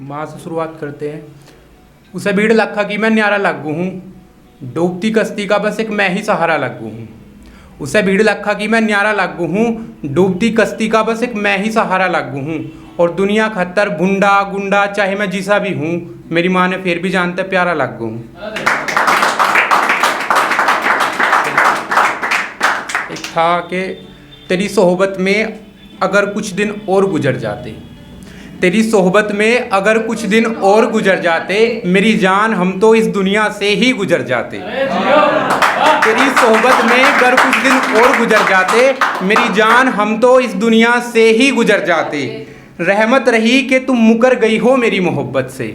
माँ से शुरुआत करते हैं। उसे भीड़ लखा की मैं न्यारा लागू हूँ, डूबती कश्ती का बस एक मैं ही सहारा लागू हूँ। उसे भीड़ लखा की मैं न्यारा लागू हूँ, डूबती कश्ती का बस एक मैं ही सहारा लागू हूँ। और दुनिया खतर भुंडा गुंडा चाहे मैं जिसा भी हूँ, मेरी माँ ने फिर भी जानते प्यारा लागू हूँ। एक था कि तेरी सोहबत में अगर कुछ दिन और गुजर जाते, तेरी सोहबत में अगर कुछ दिन और गुजर जाते, मेरी जान हम तो इस दुनिया से ही गुजर जाते। तेरी सोहबत में अगर कुछ दिन और गुजर जाते, मेरी जान हम तो इस दुनिया से ही गुजर जाते। रहमत रही कि तुम मुकर गई हो मेरी मोहब्बत से,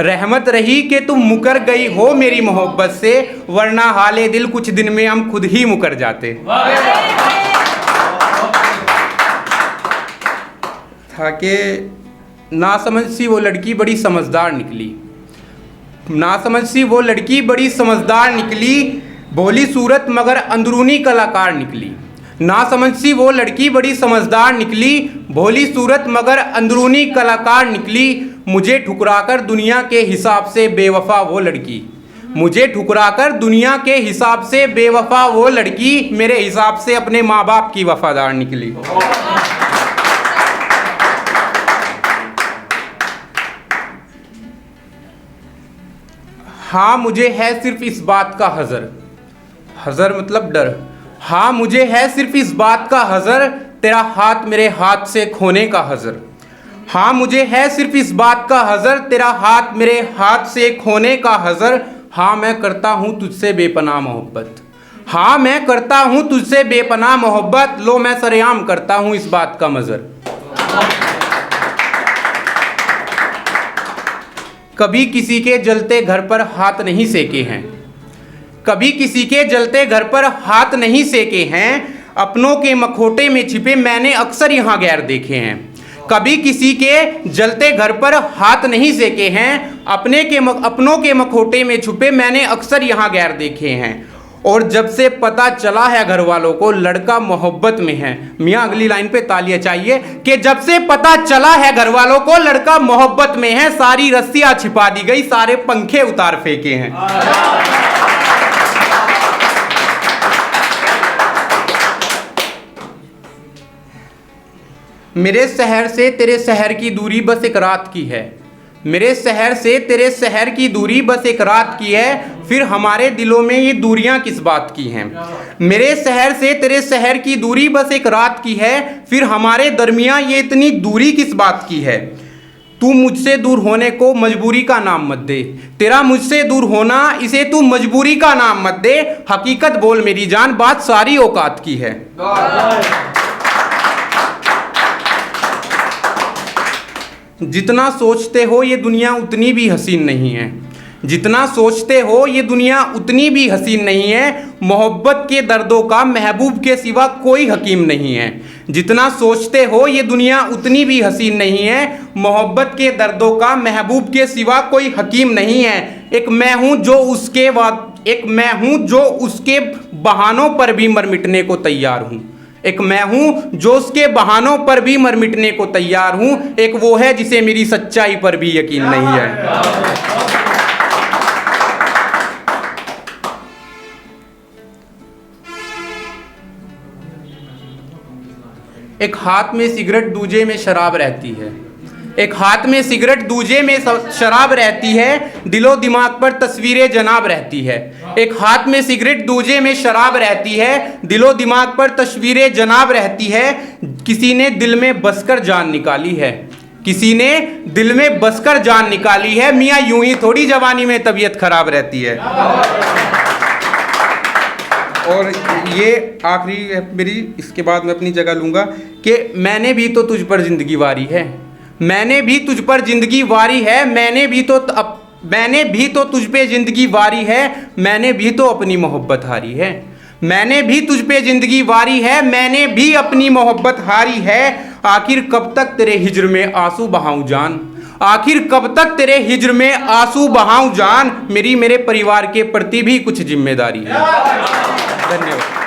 रहमत रही कि तुम मुकर गई हो मेरी मोहब्बत से, वरना हाले दिल कुछ दिन में हम खुद ही मुकर जाते। था कि नासमझ सी वो लड़की बड़ी समझदार निकली, नासमझ सी वो लड़की बड़ी समझदार निकली, भोली सूरत मगर अंदरूनी कलाकार निकली। नासमझ सी वो लड़की बड़ी समझदार निकली, भोली सूरत मगर अंदरूनी कलाकार निकली। मुझे ठुकराकर दुनिया के हिसाब से बेवफा वो लड़की, मुझे ठुकराकर दुनिया के हिसाब से बेवफा वो लड़की, मेरे हिसाब से अपने माँ बाप की वफादार निकली। हाँ मुझे है सिर्फ इस बात का हज़र, हज़र मतलब डर। हाँ मुझे है सिर्फ इस बात का हज़र, तेरा हाथ मेरे हाथ से खोने का हज़र। हाँ मुझे है सिर्फ इस बात का हज़र, तेरा हाथ मेरे हाथ से खोने का हज़र। हाँ मैं करता हूँ तुझसे बेपनाह मोहब्बत, हाँ मैं करता हूँ तुझसे बेपनाह मोहब्बत, लो मैं सरेआम करता हूँ इस बात का मज़र। कभी किसी के जलते घर पर हाथ नहीं सेके हैं, कभी किसी के जलते घर पर हाथ नहीं सेके हैं, अपनों के मखोटे में छिपे मैंने अक्सर यहाँ गैर देखे हैं। कभी किसी के जलते घर पर हाथ नहीं सेके हैं, अपनों के मखोटे में छुपे मैंने अक्सर यहाँ गैर देखे हैं। और जब से पता चला है घर वालों को लड़का मोहब्बत में है, मियाँ अगली लाइन पे तालियां चाहिए, कि जब से पता चला है घर वालों को लड़का मोहब्बत में है, सारी रस्सियां छिपा दी गई, सारे पंखे उतार फेंके हैं। मेरे शहर से तेरे शहर की दूरी बस एक रात की है, मेरे शहर से तेरे शहर की दूरी बस एक रात की है, फिर हमारे दिलों में ये दूरियां किस बात की हैं। मेरे शहर से तेरे शहर की दूरी बस एक रात की है, फिर हमारे दरमियां ये इतनी दूरी किस बात की है। तू मुझसे दूर होने को मजबूरी का नाम मत दे, तेरा मुझसे दूर होना इसे तू मजबूरी का नाम मत दे, हकीकत बोल मेरी जान बात सारी औकात की है। जितना सोचते हो ये दुनिया उतनी भी हसीन नहीं है, जितना सोचते हो ये दुनिया उतनी भी हसीन नहीं है, मोहब्बत के दर्दों का महबूब के सिवा कोई हकीम नहीं है। जितना सोचते हो ये दुनिया उतनी भी हसीन नहीं है, मोहब्बत के दर्दों का महबूब के सिवा कोई हकीम नहीं है। एक मैं हूँ जो उसके बहानों पर भी मर मिटने को तैयार हूँ, एक मैं हूं जो उसके बहानों पर भी मर मिटने को तैयार हूं, एक वो है जिसे मेरी सच्चाई पर भी यकीन नहीं है। एक हाथ में सिगरेट दूजे में शराब रहती है, एक हाथ में सिगरेट दूजे में शराब रहती है, दिलो दिमाग पर तस्वीरें जनाब रहती है। एक हाथ में सिगरेट दूजे में शराब रहती है, दिलो दिमाग पर तस्वीरें जनाब रहती है। किसी ने दिल में बसकर जान निकाली है, किसी ने दिल में बसकर जान निकाली है, मियाँ यूं ही थोड़ी जवानी में तबीयत खराब रहती है। और ये आखिरी है मेरी, इसके बाद मैं अपनी जगह लूँगा कि मैंने भी तो तुझ पर जिंदगी वारी है, मैंने भी तुझ पर जिंदगी वारी है, मैंने भी तो तुझ पे जिंदगी वारी है, मैंने भी तो अपनी मोहब्बत हारी है, मैंने भी तुझ पे जिंदगी वारी है, मैंने भी अपनी मोहब्बत हारी है। आखिर कब तक तेरे हिज्र में आंसू बहाऊं जान, आखिर कब तक तेरे हिज्र में आंसू बहाऊं जान, मेरे परिवार के प्रति भी कुछ जिम्मेदारी है। धन्यवाद।